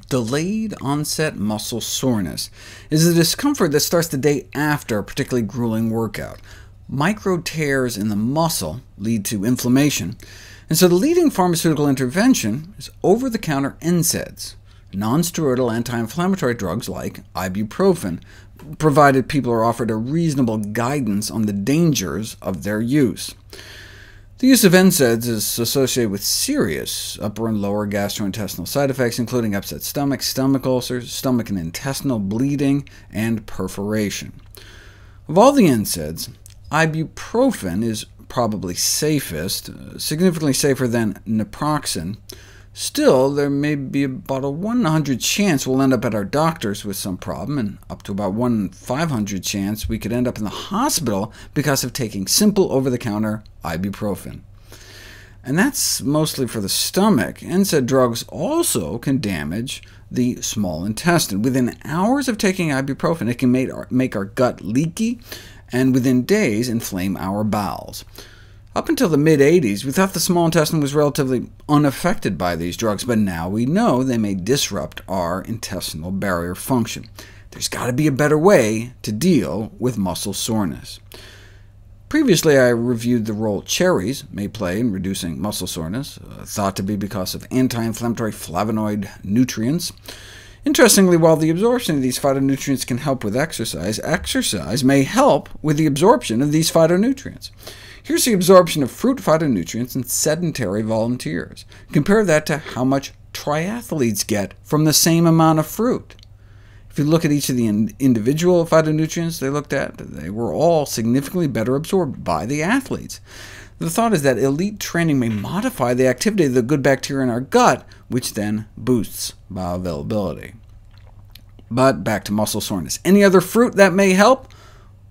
Delayed onset muscle soreness is a discomfort that starts the day after a particularly grueling workout. Micro tears in the muscle lead to inflammation, and so the leading pharmaceutical intervention is over-the-counter NSAIDs, non-steroidal anti-inflammatory drugs like ibuprofen, provided people are offered a reasonable guidance on the dangers of their use. The use of NSAIDs is associated with serious upper and lower gastrointestinal side effects, including upset stomach, stomach ulcers, stomach and intestinal bleeding, and perforation. Of all the NSAIDs, ibuprofen is probably safest, significantly safer than naproxen. Still, there may be about a 1 in 100 chance we'll end up at our doctor's with some problem, and up to about 1 in 500 chance we could end up in the hospital because of taking simple over-the-counter ibuprofen. And that's mostly for the stomach. NSAID drugs also can damage the small intestine. Within hours of taking ibuprofen, it can make our gut leaky, and within days inflame our bowels. Up until the mid-'80s, we thought the small intestine was relatively unaffected by these drugs, but now we know they may disrupt our intestinal barrier function. There's got to be a better way to deal with muscle soreness. Previously, I reviewed the role cherries may play in reducing muscle soreness, thought to be because of anti-inflammatory flavonoid nutrients. Interestingly, while the absorption of these phytonutrients can help with exercise, exercise may help with the absorption of these phytonutrients. Here's the absorption of fruit phytonutrients in sedentary volunteers. Compare that to how much triathletes get from the same amount of fruit. If you look at each of the individual phytonutrients they looked at, they were all significantly better absorbed by the athletes. The thought is that elite training may modify the activity of the good bacteria in our gut, which then boosts bioavailability. But back to muscle soreness. Any other fruit that may help?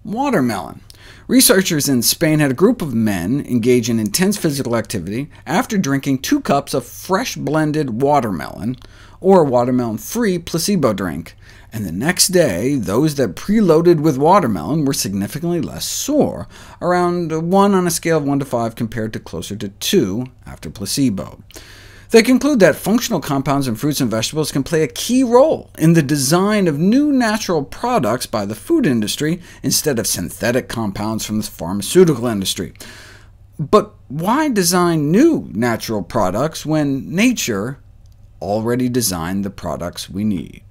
Watermelon. Researchers in Spain had a group of men engage in intense physical activity after drinking 2 cups of fresh blended watermelon, or a watermelon-free placebo drink, and the next day those that preloaded with watermelon were significantly less sore, around 1 on a scale of 1 to 5 compared to closer to 2 after placebo. They conclude that functional compounds in fruits and vegetables can play a key role in the design of new natural products by the food industry, instead of synthetic compounds from the pharmaceutical industry. But why design new natural products when nature already designed the products we need?